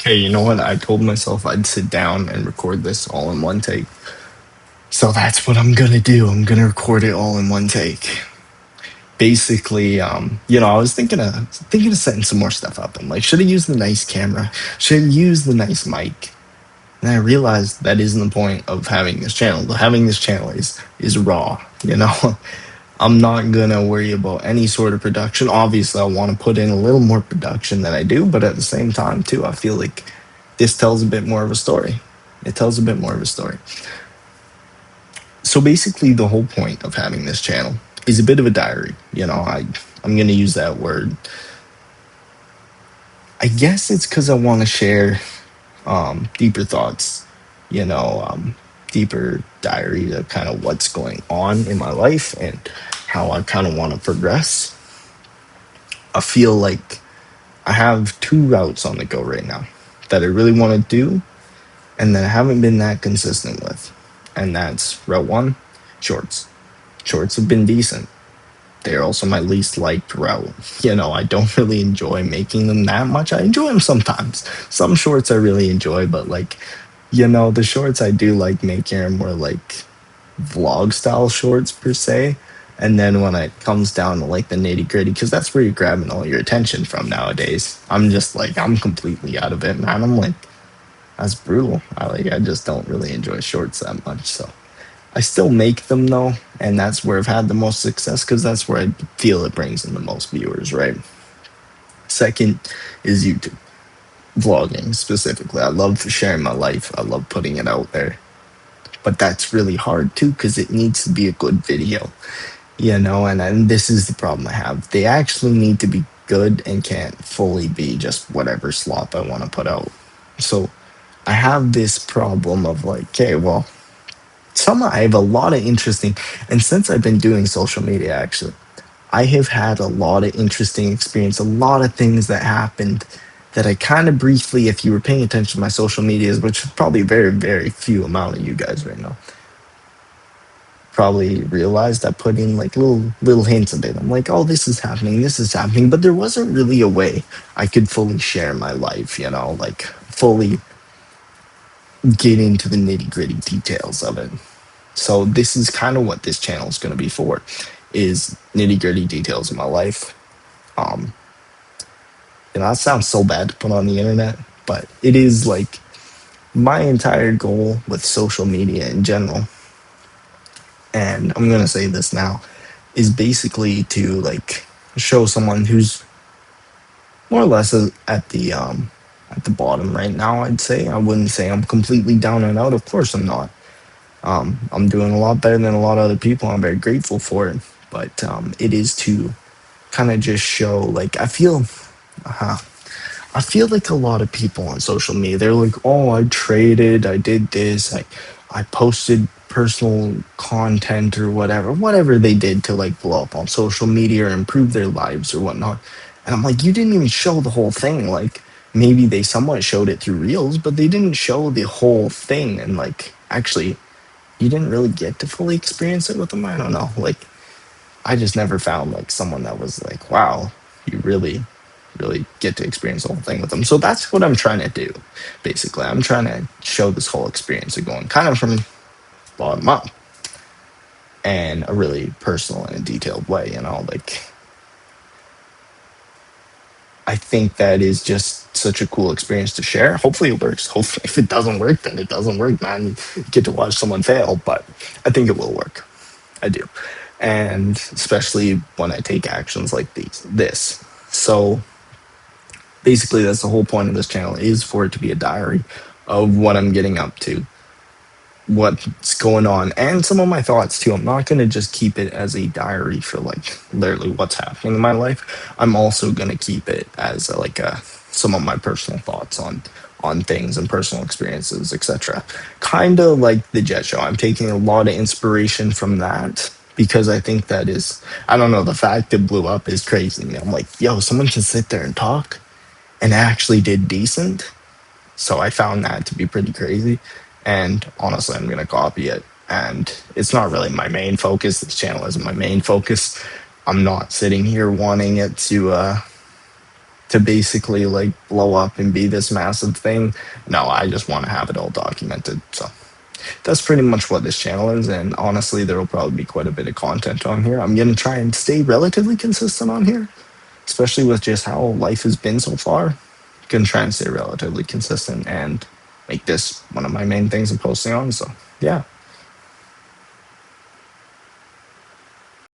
hey, you know what? I told myself I'd sit down and record this all in one take. So that's what I'm gonna do. I'm gonna record it all in one take. Basically, I was thinking of setting some more stuff up. I'm like, should I use the nice camera? Should I use the nice mic? And I realized that isn't the point of having this channel. Having this channel is raw, you know. I'm not gonna worry about any sort of production. Obviously, I want to put in a little more production than I do, but at the same time, too, I feel like this tells a bit more of a story. It tells a bit more of a story. So basically, the whole point of having this channel is a bit of a diary. I'm gonna use that word. I guess it's because I want to share deeper thoughts, you know, deeper diary of kind of what's going on in my life and how I kind of want to progress. I feel like I have two routes on the go right now that I really want to do and that I haven't been that consistent with. And that's route one, shorts. Shorts have been decent. They're also my least liked route. I don't really enjoy making them that much. I enjoy them sometimes. Some shorts I really enjoy, but the shorts I do like making are more like vlog style shorts per se. And then when it comes down to like the nitty gritty, because that's where you're grabbing all your attention from nowadays, I'm just like, I'm completely out of it, man. I'm like, that's brutal. I just don't really enjoy shorts that much. So I still make them though, and that's where I've had the most success because that's where I feel it brings in the most viewers, right? Second is YouTube, vlogging specifically. I love sharing my life, I love putting it out there. But that's really hard too because it needs to be a good video, and this is the problem I have. They actually need to be good and can't fully be just whatever slop I want to put out. So I have this problem of like, okay, well, I have a lot of interesting, and since I've been doing social media, actually, I have had a lot of interesting experience, a lot of things that happened that I kind of briefly, if you were paying attention to my social medias, which is probably very, very few amount of you guys right now, probably realized I put in like little hints of it. I'm like, oh, this is happening, but there wasn't really a way I could fully share my life, like fully get into the nitty gritty details of it. So this is kind of what this channel is going to be for, is nitty gritty details of my life. Um, that sounds so bad to put on the internet, but it is like my entire goal with social media in general. And I'm going to say this now is basically to like show someone who's more or less at the bottom right now. I'd say I wouldn't say I'm completely down and out. Of course I'm not. I'm doing a lot better than a lot of other people. I'm very grateful for it, but it is to kind of just show like I feel like a lot of people on social media, they're like, oh, I traded, I did this, I posted personal content or whatever they did to like blow up on social media or improve their lives or whatnot. And I'm like, you didn't even show the whole thing. Like maybe they somewhat showed it through reels, but they didn't show the whole thing. And like, actually, you didn't really get to fully experience it with them. I don't know. Like, I just never found like someone that was like, wow, you really get to experience the whole thing with them. So that's what I'm trying to do. Basically, I'm trying to show this whole experience of going kind of from bottom up and a really personal and detailed way. Like I think that is just such a cool experience to share. Hopefully it works. Hopefully, if it doesn't work, then it doesn't work, man. You get to watch someone fail, but I think it will work. I do. And especially when I take actions like this. So basically that's the whole point of this channel, is for it to be a diary of what I'm getting up to, what's going on, and some of my thoughts too. I'm not going to just keep it as a diary for like literally what's happening in my life. I'm also going to keep it as some of my personal thoughts on things and personal experiences, etc. Kind of like the Jet Show. I'm taking a lot of inspiration from that because I think that is, I don't know, the fact it blew up is crazy. I'm like, yo, someone can sit there and talk and actually did decent. So I found that to be pretty crazy. And honestly, I'm going to copy it. And it's not really my main focus. This channel isn't my main focus. I'm not sitting here wanting it to to basically like blow up and be this massive thing. No, I just want to have it all documented. So that's pretty much what this channel is. And honestly, there will probably be quite a bit of content on here. I'm going to try and stay relatively consistent on here, especially with just how life has been so far. Going to try and stay relatively consistent and make this one of my main things I'm posting on. So, yeah.